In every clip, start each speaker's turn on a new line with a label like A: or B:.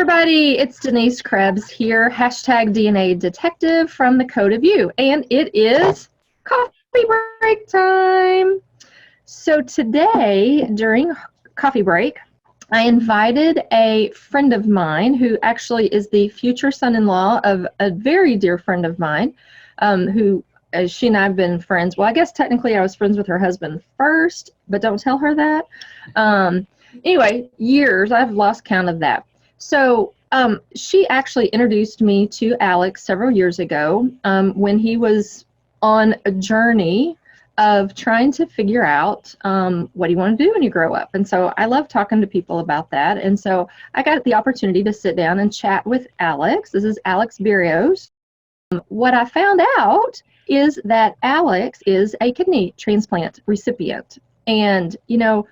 A: everybody, it's Denise Krebs here, hashtag DNA Detective from the Code of You, and it is coffee break time. So today, during coffee break, I invited a friend of mine who actually is the future son-in-law of a very dear friend of mine, who she and I have been friends. Well, I guess technically I was friends with her husband first, but don't tell her that. Anyway, years, I've lost count of that. So she actually introduced me to Alex several years ago when he was on a journey of trying to figure out what you want to do when you grow up. And so I love talking to people about that. And so I got the opportunity to sit down and chat with Alex. This is Alex Berrios. What I found out is that Alex is a kidney transplant recipient. And, you know,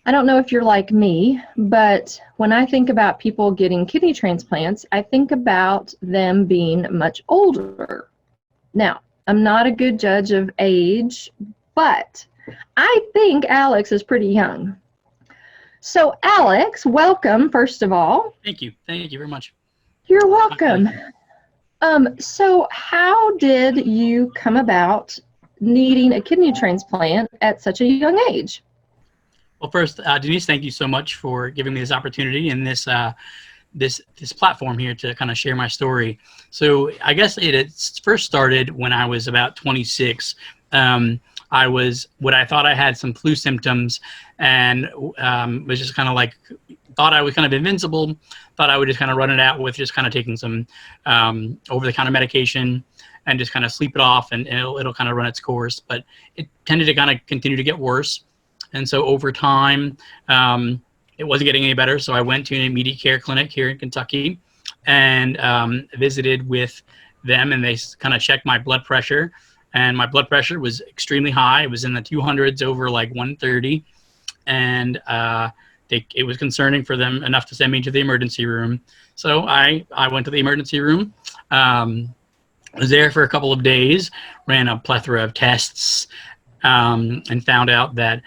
A: I don't know if you're like me, but when I think about people getting kidney transplants, I think about them being much older. Now, I'm not a good judge of age, but I think Alex is pretty young. So, Alex, welcome, first of all.
B: Thank you. Thank you very much.
A: You're welcome. So how did you come about needing a kidney transplant at such a young age?
B: Well, first, Denise, thank you so much for giving me this opportunity and this platform here to kind of share my story. So I guess it first started when I was about 26. I thought I had some flu symptoms and was just kind of like, thought I was kind of invincible, thought I would just kind of run it out with just kind of taking some over-the-counter medication and just kind of sleep it off and it'll kind of run its course. But it tended to kind of continue to get worse. And so over time, it wasn't getting any better. So I went to an immediate care clinic here in Kentucky and visited with them, and they kind of checked my blood pressure. And my blood pressure was extremely high. It was in the 200s over like 130. And it was concerning for them enough to send me to the emergency room. So I went to the emergency room. I was there for a couple of days, ran a plethora of tests, and found out that,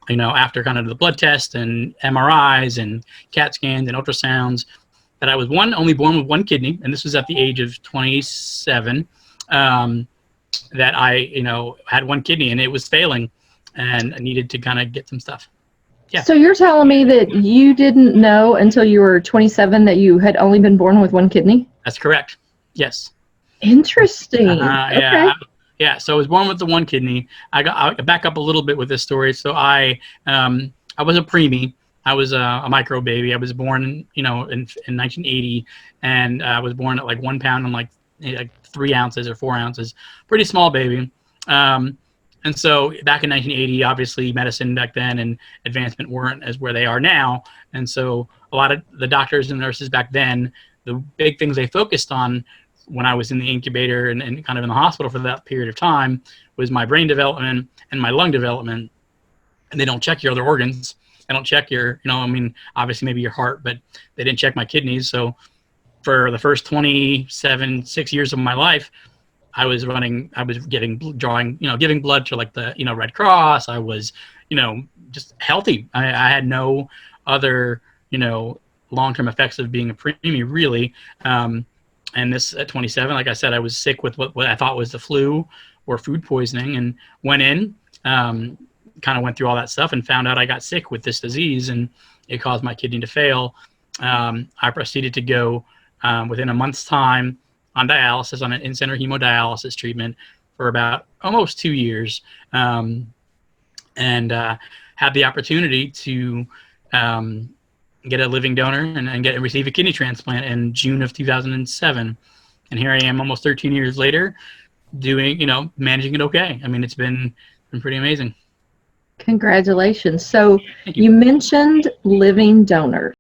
B: you know, after kind of the blood test and MRIs and CAT scans and ultrasounds, that I was only born with one kidney, and this was at the age of 27, that I, you know, had one kidney and it was failing and I needed to kind of get some stuff. Yeah.
A: So you're telling me that you didn't know until you were 27 that you had only been born with one kidney?
B: That's correct. Yes.
A: Interesting.
B: Yeah.
A: Okay.
B: Yeah. So I was born with the one kidney. I'll back up a little bit with this story. So I was a preemie. I was a micro baby. I was born, you know, in 1980, and I was born at like 1 pound and like 3 ounces or 4 ounces. Pretty small baby. And so back in 1980, obviously medicine back then and advancement weren't as where they are now. And so a lot of the doctors and nurses back then, the big things they focused on when I was in the incubator and kind of in the hospital for that period of time was my brain development and my lung development. And they don't check your other organs. They don't check your, you know, I mean, obviously maybe your heart, but they didn't check my kidneys. So for the first 6 years of my life, I was giving blood to like the, you know, Red Cross. I was, you know, just healthy. I had no other, you know, long-term effects of being a preemie really. And this at 27, like I said, I was sick with what I thought was the flu or food poisoning, and went in, kind of went through all that stuff and found out I got sick with this disease and it caused my kidney to fail. I proceeded to go within a month's time on dialysis, on an in-center hemodialysis treatment for about almost 2 years, and had the opportunity to get a living donor and receive a kidney transplant in June of 2007. And here I am almost 13 years later doing, you know, managing it okay. I mean, it's been pretty amazing.
A: Congratulations. So you mentioned living donor.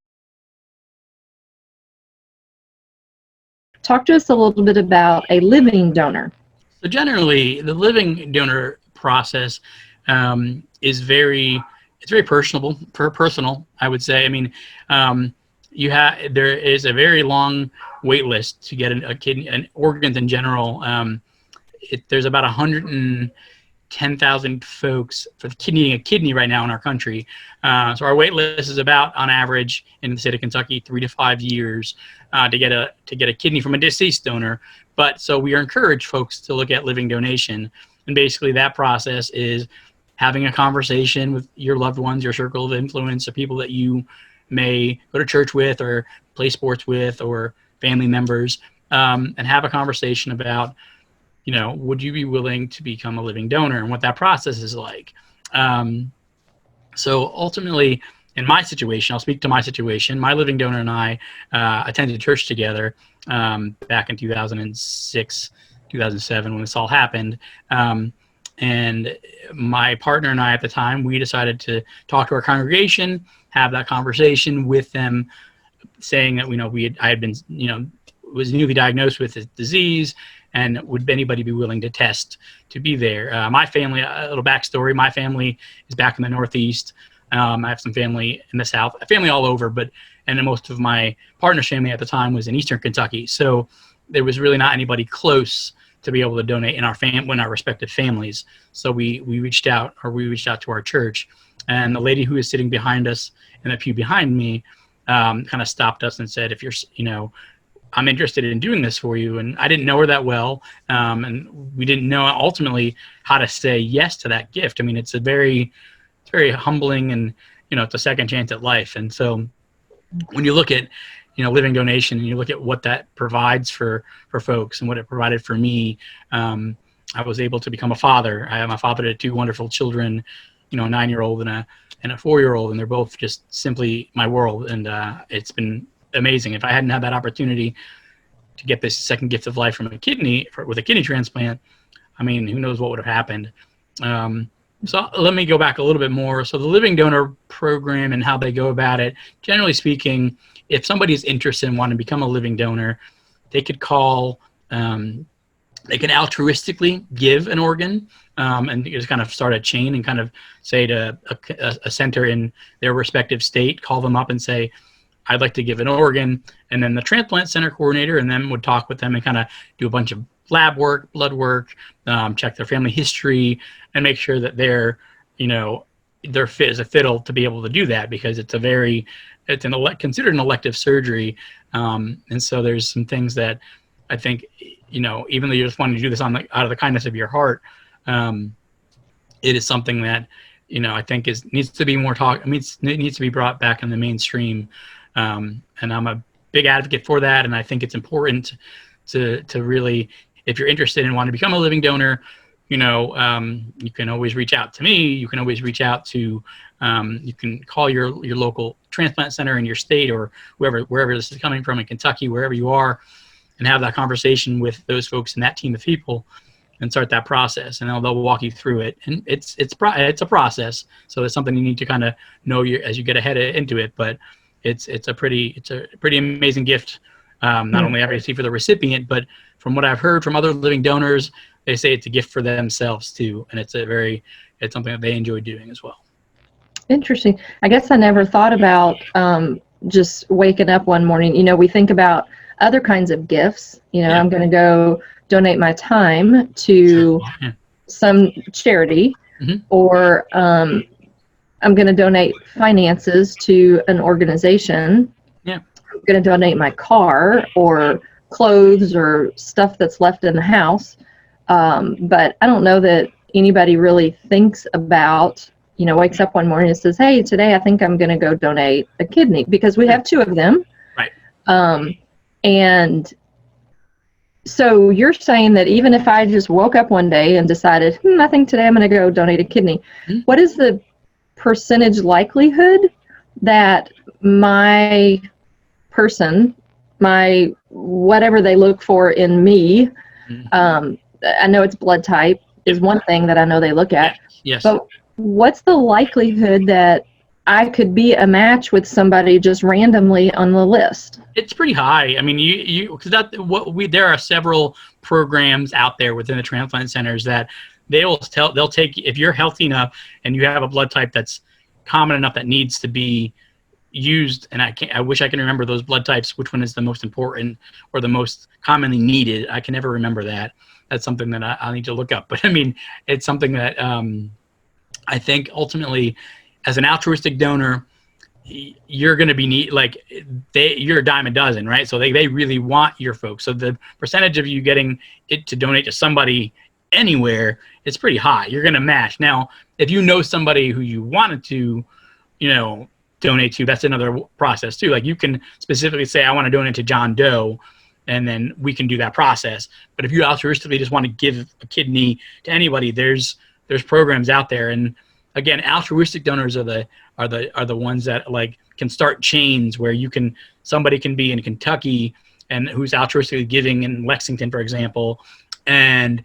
A: Talk to us a little bit about a living donor.
B: So generally, the living donor process is very personal, I would say. I mean, there is a very long wait list to get a kidney and organs in general. There's about 10,000 folks for needing a kidney right now in our country. So our wait list is about, on average, in the state of Kentucky, 3 to 5 years to get a kidney from a deceased donor. But so we encourage folks to look at living donation, and basically that process is having a conversation with your loved ones, your circle of influence, or people that you may go to church with or play sports with, or family members, and have a conversation about, would you be willing to become a living donor and what that process is like. So ultimately, in my situation, I'll speak to my situation. My living donor and I attended church together back in 2006, 2007, when this all happened. And my partner and I at the time, we decided to talk to our congregation, have that conversation with them, saying that, I had been, was newly diagnosed with this disease, and would anybody be willing to test to be there? My family, a little backstory, my family is back in the Northeast. I have some family in the South, family all over, and then most of my partner's family at the time was in Eastern Kentucky. So there was really not anybody close to be able to donate in our respective families. So we reached out to our church, and the lady who was sitting behind us in the pew behind me kind of stopped us and said, if you're, I'm interested in doing this for you. And I didn't know her that well. And we didn't know ultimately how to say yes to that gift. I mean, it's very humbling, and, it's a second chance at life. And so when you look at, living donation, and you look at what that provides for folks and what it provided for me, I was able to become a father. I am a father to 2 wonderful children, a 9-year-old and a 4-year-old, and they're both just simply my world. And it's been amazing. If I hadn't had that opportunity to get this second gift of life from with a kidney transplant, I mean, who knows what would have happened. So let me go back a little bit more. So the living donor program and how they go about it, generally speaking, if somebody is interested in wanting to become a living donor, they could call, they can altruistically give an organ, and just kind of start a chain and kind of say to a center in their respective state, call them up and say, I'd like to give an organ. And then the transplant center coordinator and them would talk with them and kind of do a bunch of lab work, blood work, check their family history, and make sure that they're fit as a fiddle to be able to do that, because it's considered an elective surgery. And so there's some things that I think, even though you're just wanting to do this out of the kindness of your heart, it is something that, I think needs to be more talk. I mean, it needs to be brought back in the mainstream. And I'm a big advocate for that. And I think it's important to really, if you're interested in wanting to become a living donor, you can always reach out to me. You can always reach out to, you can call your local transplant center in your state, or wherever this is coming from in Kentucky, wherever you are, and have that conversation with those folks and that team of people, and start that process, and they'll walk you through it. And it's a process, so it's something you need to kind of know as you get ahead into it. But it's a pretty amazing gift. Not only obviously for the recipient, but from what I've heard from other living donors, they say it's a gift for themselves too, and it's something that they enjoy doing as well.
A: Interesting. I guess I never thought about just waking up one morning. We think about other kinds of gifts.
B: Yeah.
A: I'm going to go donate my time to some charity, or I'm going to donate finances to an organization.
B: Yeah.
A: I'm going to donate my car or clothes or stuff that's left in the house. But I don't know that anybody really thinks about, wakes up one morning and says, hey, today I think I'm going to go donate a kidney, because we have 2 of them.
B: Right.
A: And so you're saying that even if I just woke up one day and decided, I think today I'm going to go donate a kidney, what is the percentage likelihood that my person, my whatever they look for in me, I know it's blood type is one thing that I know they look at.
B: Yes.
A: But what's the likelihood that I could be a match with somebody just randomly on the list?
B: It's pretty high. I mean, there are several programs out there within the transplant centers that they'll take, if you're healthy enough and you have a blood type that's common enough that needs to be used, and I wish I can remember those blood types, which one is the most important or the most commonly needed. I can never remember that. that's something that I need to look up. But I mean, it's something that I think ultimately, as an altruistic donor, you're going to be you're a dime a dozen, right? So they really want your folks. So the percentage of you getting it to donate to somebody anywhere is pretty high. You're going to match. Now, if you know somebody who you wanted to, donate to, that's another process too. Like you can specifically say, I want to donate to John Doe, and then we can do that process. But if you altruistically just want to give a kidney to anybody, there's programs out there. And again, altruistic donors are the ones that like can start chains where somebody can be in Kentucky and who's altruistically giving in Lexington, for example, and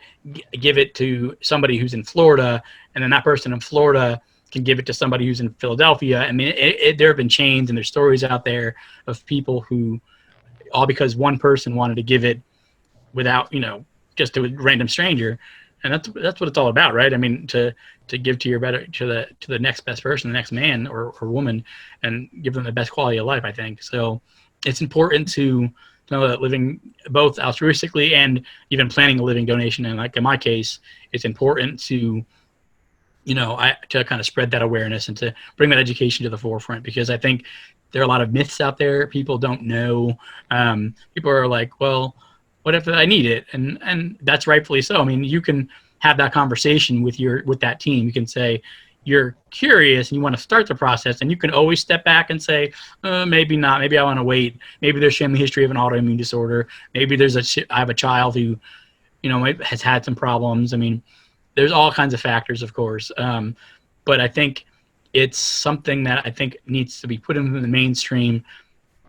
B: give it to somebody who's in Florida, and then that person in Florida can give it to somebody who's in Philadelphia. I mean, there have been chains, and there's stories out there of people who, all because one person wanted to give it without, just to a random stranger. And that's what it's all about, right? I mean, to give to the next best person, the next man or woman, and give them the best quality of life, I think. So it's important to know that living both altruistically and even planning a living donation, and like in my case, it's important to to kind of spread that awareness and to bring that education to the forefront, because I think there are a lot of myths out there. People don't know. People are like, well, what if I need it? And that's rightfully so. I mean, you can have that conversation with that team. You can say you're curious and you want to start the process, and you can always step back and say, maybe not. Maybe I want to wait. Maybe there's family history of an autoimmune disorder. Maybe I have a child who, has had some problems. I mean, there's all kinds of factors, of course. But I think it's something that I think needs to be put into the mainstream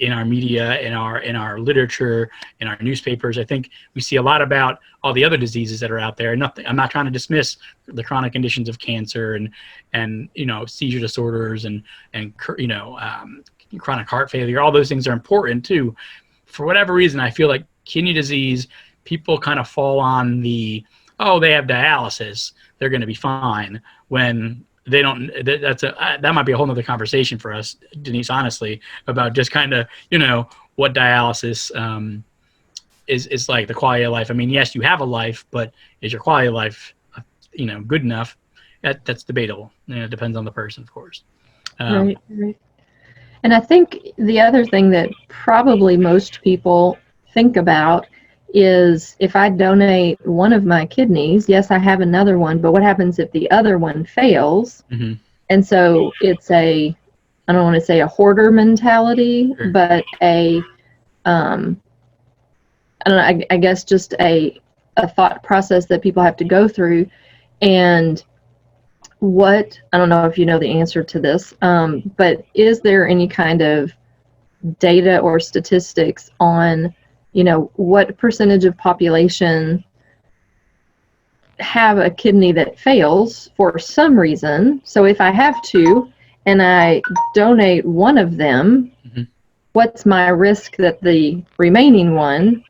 B: in our media, in our literature, in our newspapers. I think we see a lot about all the other diseases that are out there. I'm not trying to dismiss the chronic conditions of cancer and seizure disorders and chronic heart failure. All those things are important too. For whatever reason, I feel like kidney disease, people kind of fall on they have dialysis, they're going to be fine, when they don't. That might be a whole nother conversation for us, Denise, honestly, about just kind of, what dialysis is like, the quality of life. I mean, yes, you have a life, but is your quality of life, good enough? That's debatable. It depends on the person, of course.
A: Right. And I think the other thing that probably most people think about is, if I donate one of my kidneys, yes, I have another one, but what happens if the other one fails?
B: Mm-hmm.
A: And so it's I don't want to say a hoarder mentality,
B: Sure.
A: But I don't know, I guess just a thought process that people have to go through. And I don't know if you know the answer to this, but is there any kind of data or statistics on what percentage of population have a kidney that fails for some reason? So if I have two and I donate one of them, mm-hmm. What's my risk that the remaining one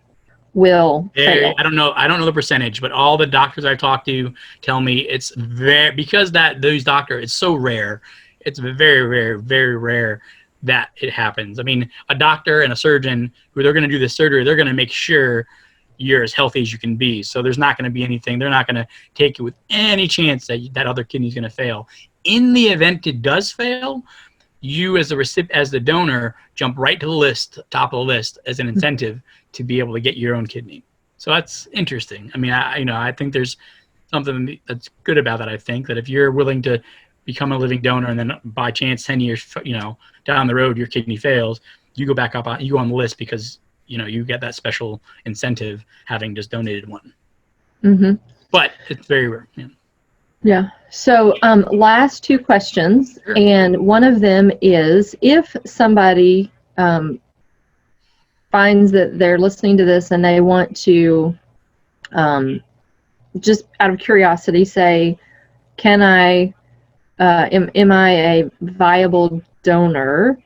A: will fail?
B: I don't know the percentage, but all the doctors I talk to tell me it's because those doctors, it's so rare. It's very, very, very rare that it happens. I mean, a doctor and a surgeon who they're going to do this surgery, they're going to make sure you're as healthy as you can be. So there's not going to be anything. They're not going to take you with any chance that other kidney is going to fail. In the event it does fail, you as the donor jump right to the list, top of the list, as an incentive to be able to get your own kidney. So that's interesting. I mean, I think there's something that's good about that. I think that if you're willing to become a living donor, and then by chance 10 years down the road your kidney fails, you go back up on the list because you get that special incentive having just donated one. Mm-hmm. But it's very rare.
A: Yeah. So last two questions.
B: Sure.
A: And one of them is, if somebody finds that they're listening to this and they want to just out of curiosity say, can I am I a viable donor?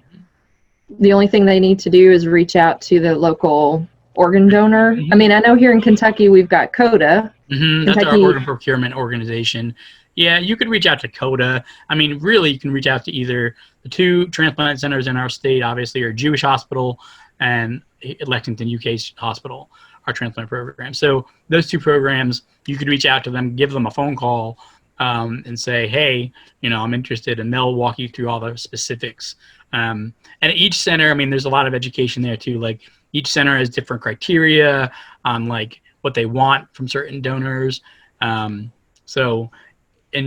A: The only thing they need to do is reach out to the local organ donor. Mm-hmm. I mean, I know here in Kentucky we've got CODA.
B: Mm-hmm. That's our organ procurement organization. Yeah, you could reach out to CODA. I mean, really, you can reach out to either the two transplant centers in our state, obviously, or Jewish Hospital and Lexington UK Hospital our transplant program. So those two programs, you could reach out to them, give them a phone call, and say, hey, I'm interested, and they'll walk you through all the specifics. And each center, I mean, there's a lot of education there too. Like each center has different criteria on like what they want from certain donors. And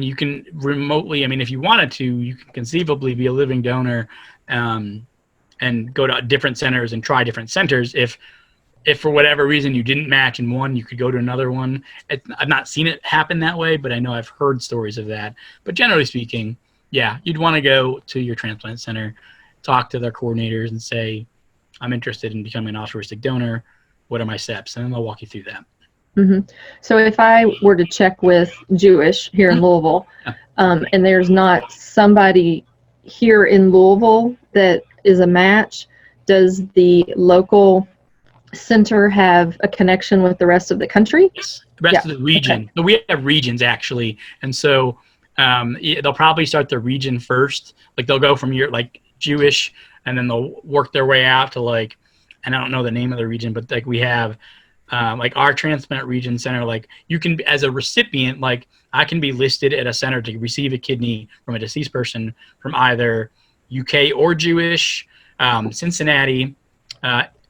B: you can remotely, I mean, if you wanted to, you can conceivably be a living donor, and go to different centers and try different centers. If for whatever reason you didn't match in one, you could go to another one. I've not seen it happen that way, but I know I've heard stories of that. But generally speaking, yeah, you'd want to go to your transplant center, talk to their coordinators and say, I'm interested in becoming an altruistic donor. What are my steps? And then they'll walk you through that.
A: Mm-hmm. So if I were to check with Jewish here in Louisville, and there's not somebody here in Louisville that is a match, does the local center have a connection with the rest of the country?
B: Yes, the rest of the region. Okay. So we have regions actually, and so they'll probably start their region first. Like they'll go from your like Jewish, and then they'll work their way out to like, and I don't know the name of the region, but like we have like our transplant region center. Like you can, as a recipient, like I can be listed at a center to receive a kidney from a deceased person from either UK or Jewish, Cincinnati,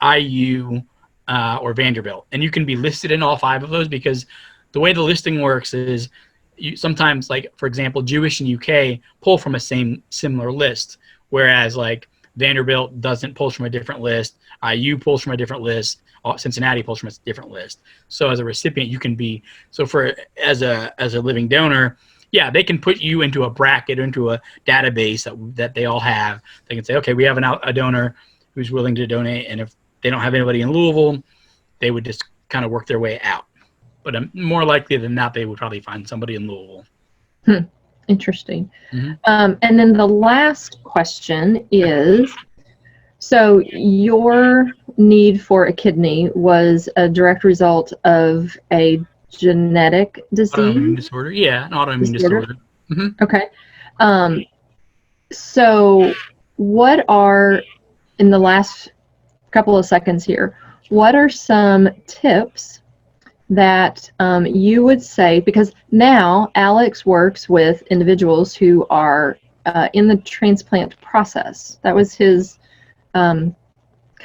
B: IU, or Vanderbilt. And you can be listed in all 5 of those, because the way the listing works is you sometimes, like, for example, Jewish and UK pull from a similar list, whereas like Vanderbilt doesn't pull from a different list, IU pulls from a different list, Cincinnati pulls from a different list. So as a recipient, you can be, so for as a living donor, yeah, they can put you into a bracket, into a database that they all have. They can say, okay, we have a donor who's willing to donate, and if they don't have anybody in Louisville, they would just kind of work their way out. But more likely than not, they would probably find somebody in Louisville.
A: Interesting. Mm-hmm. And then the last question is, so your need for a kidney was a direct result of a genetic disease?
B: Autoimmune disorder. Yeah, an autoimmune disorder. Mm-hmm.
A: Okay. So what are, in the last couple of seconds here, what are some tips that you would say, because now Alex works with individuals who are in the transplant process. That was his kind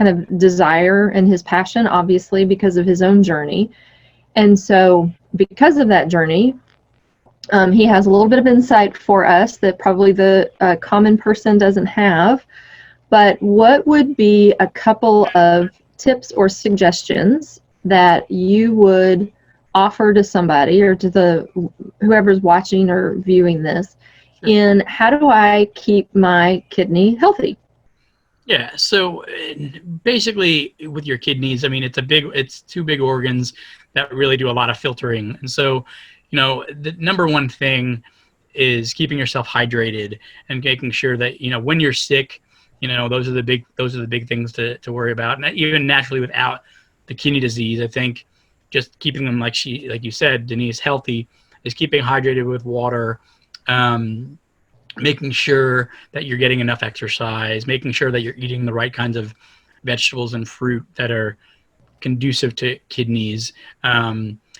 A: of desire and his passion, obviously, because of his own journey. And so because of that journey, he has a little bit of insight for us that probably the common person doesn't have. But what would be a couple of tips or suggestions that you would offer to somebody, or to whoever's watching or viewing this, in how do I keep my kidney healthy?
B: Yeah, so basically with your kidneys, I mean, it's 2 big organs that really do a lot of filtering. And so, the number one thing is keeping yourself hydrated and making sure that, when you're sick, those are the big things to worry about. And even naturally without the kidney disease, I think just keeping them, like you said, Denise, healthy is keeping hydrated with water, making sure that you're getting enough exercise, making sure that you're eating the right kinds of vegetables and fruit that are conducive to kidneys.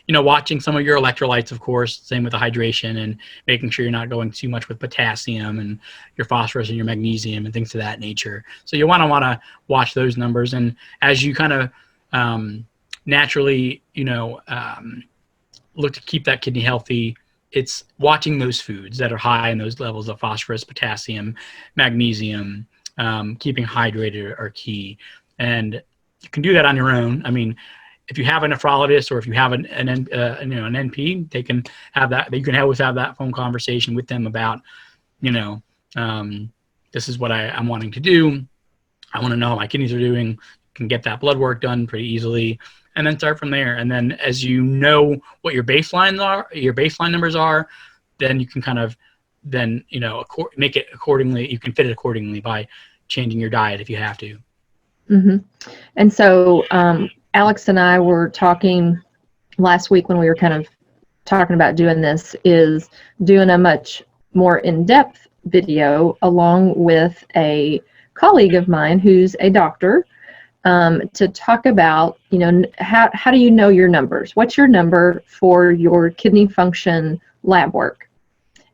B: Watching some of your electrolytes, of course, same with the hydration, and making sure you're not going too much with potassium and your phosphorus and your magnesium and things of that nature. So you want to watch those numbers. And as you kind of naturally, look to keep that kidney healthy, it's watching those foods that are high in those levels of phosphorus, potassium, magnesium, keeping hydrated are key. And you can do that on your own. I mean, if you have a nephrologist, or if you have an NP, they can have that. You can always have that phone conversation with them about, this is what I'm wanting to do. I want to know how my kidneys are doing. You can get that blood work done pretty easily, and then start from there. And then as you know what your baseline numbers are, then you can kind of make it accordingly. You can fit it accordingly by changing your diet if you have to.
A: Mm-hmm. And so Alex and I were talking last week when we were kind of talking about doing this, is doing a much more in-depth video along with a colleague of mine who's a doctor, to talk about, how do you know your numbers? What's your number for your kidney function lab work?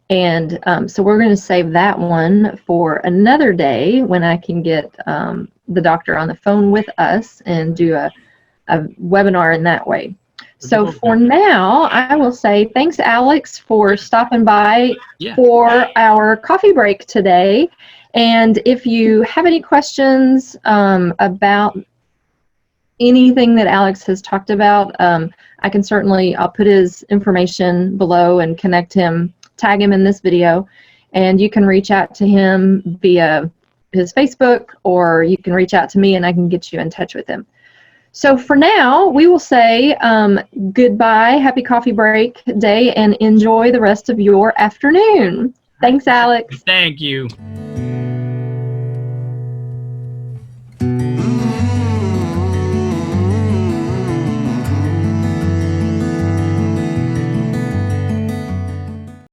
A: And so we're going to save that one for another day when I can get the doctor on the phone with us and do a webinar in that way. So for now, I will say thanks, Alex, for stopping by for our coffee break today. And if you have any questions about anything that Alex has talked about, I can certainly, I'll put his information below and connect him, tag him in this video, and you can reach out to him via his Facebook, or you can reach out to me and I can get you in touch with him. So for now, we will say goodbye, happy coffee break day, and enjoy the rest of your afternoon. Thanks, Alex.
B: Thank you.